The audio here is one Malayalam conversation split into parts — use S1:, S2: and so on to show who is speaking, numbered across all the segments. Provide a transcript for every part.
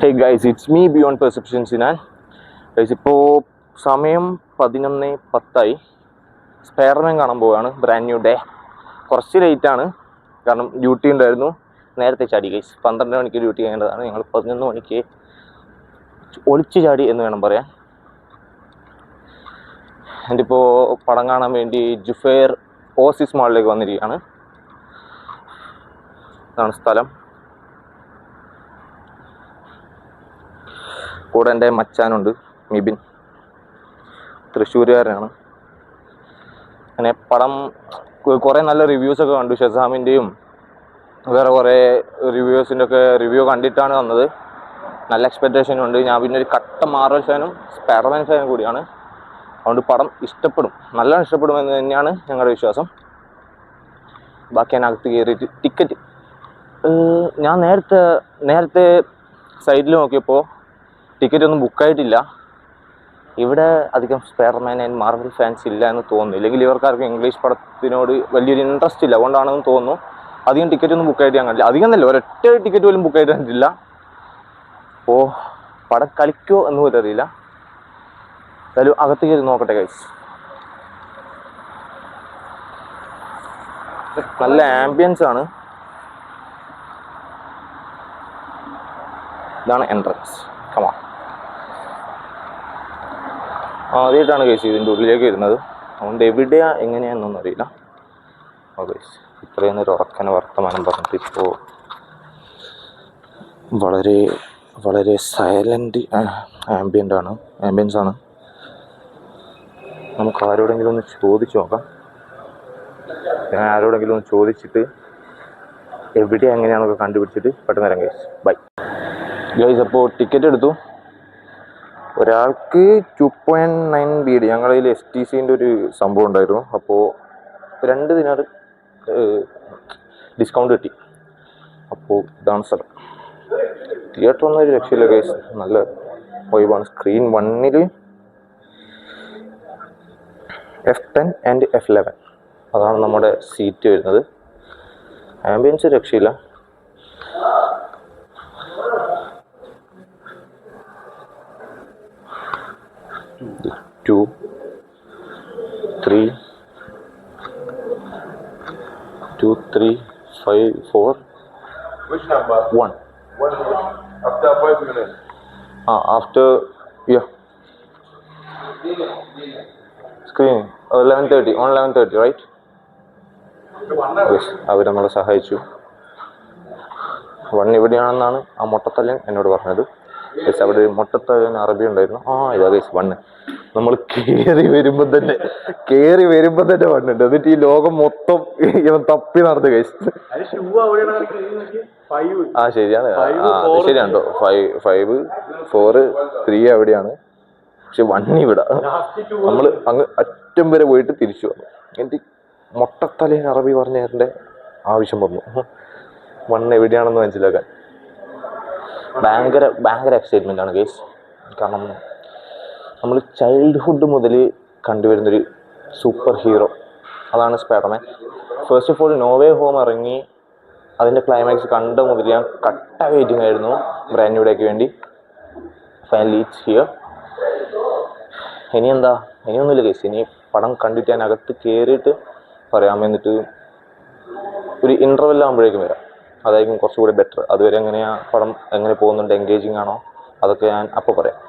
S1: Hey guys, it's me Beyond Perception Sinan. Guys, ഇപ്പോൾ സമയം 11:10 സ്പൈഡർമാൻ കാണാൻ പോവുകയാണ്. Brand new day. കുറച്ച് ലേറ്റാണ്, കാരണം ഡ്യൂട്ടി ഉണ്ടായിരുന്നു. നേരത്തെ ചാടി ഗൈസ്. 12 മണിക്ക് ഡ്യൂട്ടി ചെയ്യേണ്ടതാണ്. ഞങ്ങൾ 11 മണിക്ക് ഒളിച്ചു ചാടി എന്ന് വേണം പറയാൻ. എൻ്റെ ഇപ്പോൾ പടം കാണാൻ വേണ്ടി ജുഫേർ ഓസിസ് മാളിലേക്ക് വന്നിരിക്കുകയാണ്. ഇതാണ് സ്ഥലം. കൂടെ എൻ്റെ മച്ചാനുണ്ട്, മിബിൻ, തൃശ്ശൂരുകാരനാണ്. അങ്ങനെ പടം കുറേ നല്ല റിവ്യൂസൊക്കെ കണ്ടു. ഷസാമിൻ്റെയും വേറെ കുറേ റിവ്യൂസിൻ്റെ ഒക്കെ റിവ്യൂ കണ്ടിട്ടാണ് വന്നത്. നല്ല എക്സ്പെക്റ്റേഷനും ഉണ്ട്. ഞാൻ പിന്നെ ഒരു കട്ട മാർവൽ ഫാനും സ്പൈഡർമാൻ ഫാനും കൂടിയാണ്. അതുകൊണ്ട് പടം ഇഷ്ടപ്പെടും, നല്ലോണം ഇഷ്ടപ്പെടുമെന്ന് തന്നെയാണ് ഞങ്ങളുടെ വിശ്വാസം. ബാക്കി അതിനകത്ത് കയറിയിട്ട് ടിക്കറ്റ് ഞാൻ നേരത്തെ സൈഡിൽ നോക്കിയപ്പോൾ ടിക്കറ്റ് ഒന്നും ബുക്കായിട്ടില്ല. ഇവിടെ അധികം സ്പൈഡർമാൻ ആൻഡ് മാർവൽ ഫാൻസ് ഇല്ല എന്ന് തോന്നുന്നു. ഇല്ലെങ്കിൽ ഇവർക്കാർക്കും ഇംഗ്ലീഷ് പടത്തിനോട് വലിയൊരു ഇൻട്രസ്റ്റ് ഇല്ല, അതുകൊണ്ടാണെന്ന് തോന്നുന്നു. അധികം ടിക്കറ്റ് ഒന്നും ബുക്കായിട്ട് ഞാൻ കണ്ടില്ല. അധികം നല്ല ഒരൊറ്റ ടിക്കറ്റ് പോലും ബുക്കായിട്ട് കണ്ടിട്ടില്ല. അപ്പോൾ പടം കളിക്കുമോ എന്ന് പോലും അറിയില്ല. എന്തായാലും അകത്ത് കയറി നോക്കട്ടെ ഗൈസ്. നല്ല ആംബിയൻസ് ആണ്. ഇതാണ് എൻട്രൻസ്. കമാ ആദ്യമായിട്ടാണ് ഗൈസ് ഇതിൻ്റെ ഉള്ളിലേക്ക് വരുന്നത്. അതുകൊണ്ട് എവിടെയാ എങ്ങനെയാണെന്നൊന്നും അറിയില്ല. ഗൈസ് ഇത്രയും നേരം ഉറക്കനെ വർത്തമാനം പറഞ്ഞിട്ട് ഇപ്പോൾ വളരെ വളരെ സൈലൻ്റ് ആംബിയൻസ് ആണ്. നമുക്ക് ആരോടെങ്കിലും ഒന്ന് ചോദിച്ചു നോക്കാം. ഞാൻ ആരോടെങ്കിലും ഒന്ന് ചോദിച്ചിട്ട് എവിടെ എങ്ങനെയാണൊക്കെ കണ്ടുപിടിച്ചിട്ട് പെട്ടെന്ന് തരാം ഗൈസ്. Bye guys. അപ്പോൾ ടിക്കറ്റ് എടുത്തു. ഒരാൾക്ക് 2.9 BD. ഞങ്ങളുടെ കയ്യിൽ STCൻ്റെ ഒരു സംഭവം ഉണ്ടായിരുന്നു. അപ്പോൾ 2 ദിനാർ ഡിസ്കൗണ്ട് കിട്ടി. അപ്പോൾ ഇതാണ് സ്ഥലം. തിയേറ്റർ ഒന്നും ഒരു രക്ഷയില്ല ഗൈസ്, നല്ല വൈബാണ്. സ്ക്രീൻ 1-ൽ F10 ആൻഡ് F11 അതാണ് നമ്മുടെ സീറ്റ് വരുന്നത്. ആംബിയൻസ് രക്ഷയില്ല. Two, 3, 2, 3, 5, 4.
S2: Which number?
S1: 1.
S2: After 5 minutes.
S1: After, yeah. Screening 11:30, on 11:30, right? Yes, അവർ നമ്മളെ സഹായിച്ചു. 1 എവിടെയാണെന്നാണ് ആ മൊട്ടത്തല്ലൻ എന്നോട് പറഞ്ഞത്. ഗൈസ് അവിടെ ഒരു മൊട്ടത്തല്ലൻ അറബി ഉണ്ടായിരുന്നു. ഇതാ ഗൈസ് 1. നമ്മൾ കയറി വരുമ്പോൾ തന്നെ 1 ഉണ്ട്. എന്നിട്ട് ഈ ലോകം മൊത്തം ഇവൻ തപ്പി നടന്നു ഗൈസ്. ശരിയാണ്. ശരിയാണോ? 5, 4, 3 അവിടെയാണ്. പക്ഷെ 1 ഇവിടെ. നമ്മൾ അങ്ങ് അറ്റം വരെ പോയിട്ട് തിരിച്ചു വന്നു. എന്നിട്ട് മൊട്ടത്തലേൻ അറബി പറഞ്ഞതിൻ്റെ ആവശ്യം വന്നു. 1 എവിടെയാണെന്ന് മനസ്സിലാക്കാൻ ഭയങ്കര എക്സൈറ്റ്മെൻ്റ് ആണ് ഗൈസ്. കാരണം നമ്മൾ ചൈൽഡ്ഹുഡ് മുതൽ കണ്ടുവരുന്നൊരു സൂപ്പർ ഹീറോ, അതാണ് Spiderman. First of all no way home ഇറങ്ങി അതിൻ്റെ ക്ലൈമാക്സ് കണ്ട മുതൽ ഞാൻ കട്ട വെയിറ്റിംഗ് ആയിരുന്നു ബ്രാൻഡ് ന്യൂ ഡേക്ക് വേണ്ടി. Finally it's here. ഇനിയൊന്നുമില്ല ഗൈസ്. ഇനി പടം കണ്ടിട്ട് ഞാൻ അകത്ത് കയറിയിട്ട് പറയാം. എന്നിട്ട് ഒരു ഇൻ്റർവെൽ ആകുമ്പോഴേക്കും വരാം. അതായിരിക്കും കുറച്ചുകൂടി ബെറ്റർ. അതുവരെ പടം എങ്ങനെ പോകുന്നുണ്ട്, എൻഗേജിങ് ആണോ, അതൊക്കെ ഞാൻ അപ്പോൾ പറയാം.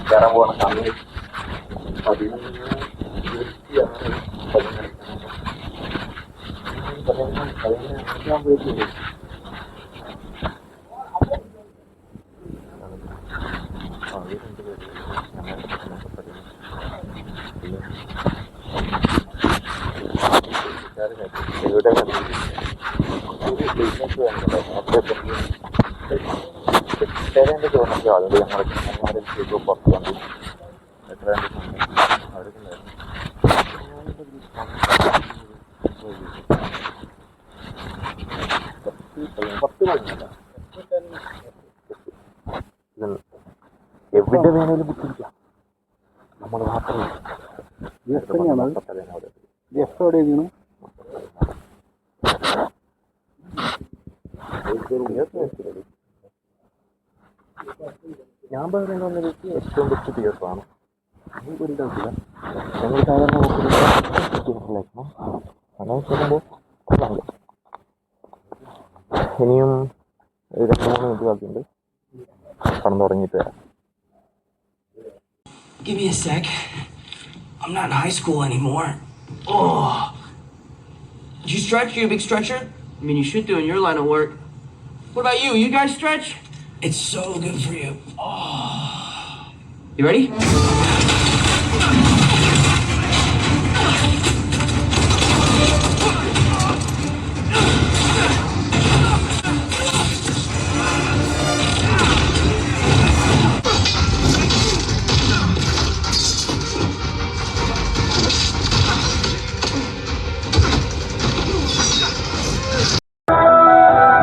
S1: കയറാൻ പോകുന്ന സമയം 11:30. ഇവിടെ ബിസിനസ് എട്ടേൻ്റെ തോന്നുന്നു ആളുകൾ ഞങ്ങളുടെ ചങ്ങന്മാരും ചെയ്തു പുറത്ത് വന്നു. എട്ടേൻ്റെ അവിടെ എവിടെ വേണേലും ബുക്കിരിക്കാം. നമ്മൾ മാത്രമേ ഞാൻ പറയുന്നത് വന്നിട്ട് ഏറ്റവും ബെസ്റ്റ് തിയേറ്ററാണ്. ഒരു ഡൗട്ടില്ല. ഞങ്ങൾ സാധാരണ തിയേറ്ററിലായിരുന്നു. അങ്ങനെ നോക്കുമ്പോൾ ഇനിയും 2-3 മിനിറ്റ് ബാക്കിയുണ്ട്. പടം തുടങ്ങിയിട്ട് വരാം.
S3: Give me a sec. I'm not in high school anymore. Oh. Did you stretch? You a big stretcher? I mean, you should do in your line of work. What about you? You guys stretch? It's so good for you. Oh. You ready?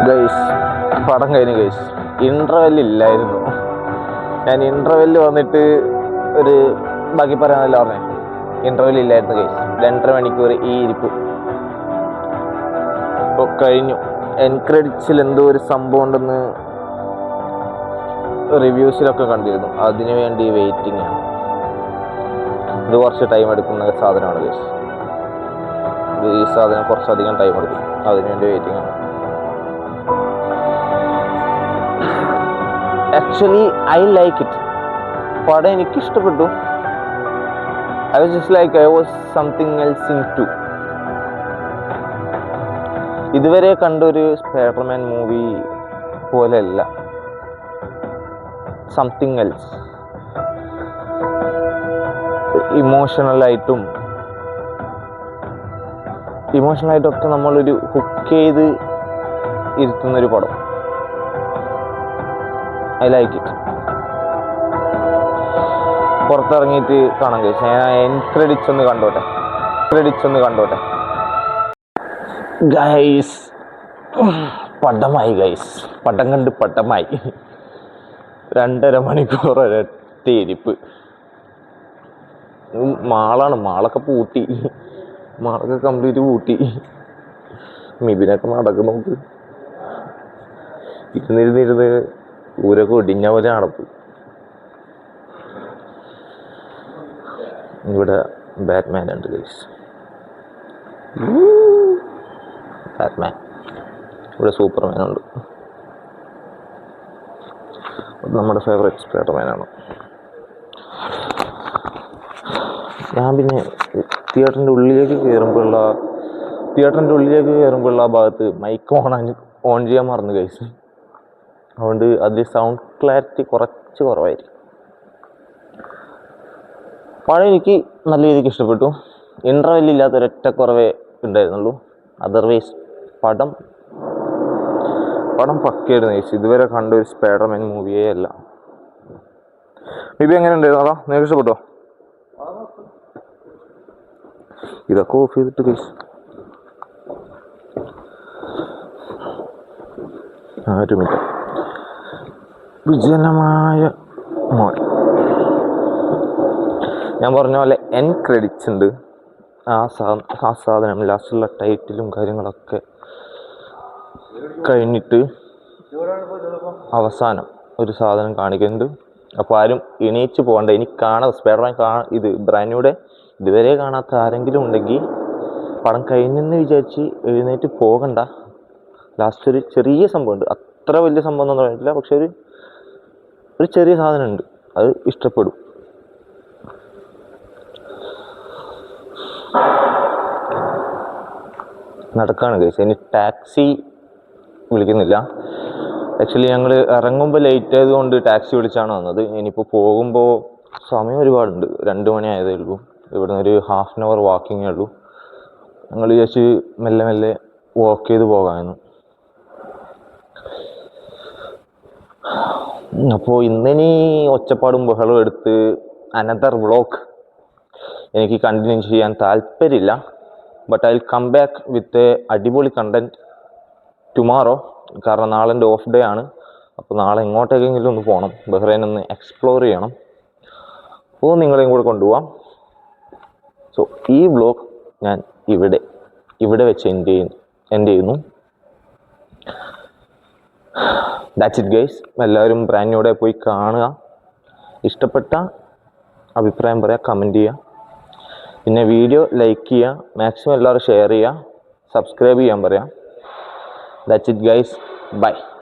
S1: Guys, പടം കഴിഞ്ഞു ഗൈസ്. ഇൻ്റർവെല്ലില്ലായിരുന്നു. ഞാൻ ഇൻ്റർവെല്ലിൽ വന്നിട്ട് ഒരു ബാക്കി പറയാനല്ല പറഞ്ഞേ. ഇൻ്റർവെല്ലില്ലായിരുന്നു ഗൈസ്. 2.5 മണിക്കൂർ ഈ ഇരിപ്പ് ഇപ്പോൾ കഴിഞ്ഞു. എൻഡ് ക്രെഡിറ്റ്സിൽ എന്തോ ഒരു സംഭവം ഉണ്ടെന്ന് റിവ്യൂസിലൊക്കെ കണ്ടിരുന്നു. അതിനു വേണ്ടി വെയിറ്റിംഗ് ആണ്. ഇത് കുറച്ച് ടൈം എടുക്കുന്ന സാധനമാണ് ഗൈസ്. ഈ സാധനം കുറച്ചധികം ടൈം എടുക്കും. അതിനുവേണ്ടി വെയിറ്റിംഗ് ആണ്. Actually I like it. പടം എനിക്കിഷ്ടപ്പെട്ടു. I was just like I was something else in to. ഇതുവരെ കണ്ടൊരു സ്പൈഡർമാൻ മൂവി പോലെയല്ല, സംതിങ് എൽസ്. ഇമോഷണലായിട്ടൊക്കെ നമ്മളൊരു ഹുക്ക് ചെയ്ത് ഇരുത്തുന്നൊരു പടം. I like it. പുറത്തിറങ്ങിയിട്ട് കാണാൻ കഴിച്ചു. ഞാൻ എൻഡ് ക്രെഡിറ്റ്സ് ഒന്ന് കണ്ടോട്ടെ. ഗൈസ്, പടമായി ഗൈസ്. പടം കണ്ട് പടമായി. 2.5 മണിക്കൂർ ഒരൊറ്റ ഇരിപ്പ്. മാളൊക്കെ പൂട്ടി. മാളൊക്കെ കംപ്ലീറ്റ് പൂട്ടി. മിബിനൊക്കെ നടക്കും. നോക്ക്, ഇരുന്നിരുന്ന് ഊരൊക്കെ ഒടിഞ്ഞ പോലെ നടപ്പ്. ഇവിടെ ബാറ്റ്മാൻ ഉണ്ട് ഗൈസ്. ബാറ്റ്മാൻ. ഇവിടെ സൂപ്പർമാൻ ഉണ്ട്. നമ്മുടെ ഫേവറേറ്റ് സ്പൈഡർമാനാണ്. ഞാൻ പിന്നെ തിയേറ്ററിൻ്റെ ഉള്ളിലേക്ക് കയറുമ്പോഴുള്ള ആ ഭാഗത്ത് മൈക്ക് ഓൺ ചെയ്യാൻ മറന്നു ഗൈസ്. അതുകൊണ്ട് അതിൽ സൗണ്ട് ക്ലാരിറ്റി കുറച്ച് കുറവായിരിക്കും. പടം എനിക്ക് നല്ല രീതിക്ക് ഇഷ്ടപ്പെട്ടു. ഇൻ്റർവെല്ലില്ലാത്തൊരൊറ്റ കുറവേ ഉണ്ടായിരുന്നുള്ളൂ. അതർവൈസ് പടം പക്കയായിരുന്നു ഗൈസ്. ഇതുവരെ കണ്ട ഒരു സ്പൈഡർമാൻ മൂവിയേ അല്ല. എങ്ങനെ ഉണ്ടായിരുന്നു? നിങ്ങൾക്ക് ഇഷ്ടപ്പെട്ടോ? ഇതൊക്കെ ഓഫ് ചെയ്തിട്ട് ഗൈസ്. ഒരു മിനിറ്റ്. വിജനമായ മോൾ. ഞാൻ പറഞ്ഞ പോലെ എൻഡ് ക്രെഡിറ്റ്സ് ഉണ്ട്. ആ സാധനം ലാസ്റ്റുള്ള ടൈറ്റിലും കാര്യങ്ങളൊക്കെ കഴിഞ്ഞിട്ട് അവസാനം ഒരു സാധനം കാണിക്കുന്നുണ്ട്. അപ്പോൾ ആരും എണീച്ച് പോകണ്ട. എനിക്ക് സ്പൈഡർമാൻ ഇത് ബ്രാൻഡിയുടെ ഇതുവരെ കാണാത്ത ആരെങ്കിലും ഉണ്ടെങ്കിൽ പടം കഴിഞ്ഞെന്ന് വിചാരിച്ച് എഴുന്നേറ്റ് പോകണ്ട. ലാസ്റ്റ് ഒരു ചെറിയ സംഭവമുണ്ട്. അത്ര വലിയ സംഭവം ഒന്നും പറഞ്ഞിട്ടില്ല, പക്ഷെ ഒരു ചെറിയ സാധനം ഉണ്ട്. അത് ഇഷ്ടപ്പെടും. നടക്കാണ് ഗൈസ്. ഇനി ടാക്സി വിളിക്കുന്നില്ല. ആക്ച്വലി ഞങ്ങൾ ഇറങ്ങുമ്പോൾ ലേറ്റ് ആയതുകൊണ്ട് ടാക്സി വിളിച്ചാണ് വന്നത്. ഇനിയിപ്പോൾ പോകുമ്പോൾ സമയം ഒരുപാടുണ്ട്. 2 മണി ആയതേ ഉള്ളൂ. ഇവിടുന്ന് ഒരു 1/2 hour വാക്കിങ്ങേ ഉള്ളൂ. ഞങ്ങൾ വിചാരിച്ച് മെല്ലെ വാക്ക് ചെയ്ത് പോകാമെന്ന്. അപ്പോൾ ഇന്നിനി ഒച്ചപ്പാടും ബഹളവും എടുത്ത് അനദർ വ്ളോഗ് എനിക്ക് കണ്ടിന്യൂ ചെയ്യാൻ താല്പര്യമില്ല. But I will come back with അടിപൊളി കണ്ടൻറ്റ് ടുമാറോ. കാരണം നാളെ എൻ്റെ ഓഫ് ഡേ ആണ്. അപ്പോൾ നാളെ എങ്ങോട്ടേക്കെങ്കിലും ഒന്ന് പോകണം. ബഹ്റൈൻ ഒന്ന് എക്സ്പ്ലോർ ചെയ്യണം. അപ്പോൾ നിങ്ങളെയും കൂടെ കൊണ്ടുപോകാം. സോ ഈ വ്ളോഗ് ഞാൻ ഇവിടെ വെച്ച് എൻഡ് ചെയ്യുന്നു. That's it guys. എല്ലാവരും ബ്രാൻഡ് ന്യൂടെ പോയി കാണുക. ഇഷ്ടപ്പെട്ട അഭിപ്രായം പറയുക, കമൻറ്റ് ചെയ്യുക. പിന്നെ വീഡിയോ ലൈക്ക് ചെയ്യുക, മാക്സിമം എല്ലാവരും ഷെയർ ചെയ്യുക, സബ്സ്ക്രൈബ് ചെയ്യാൻ പറയാം. That's it guys. ബൈ.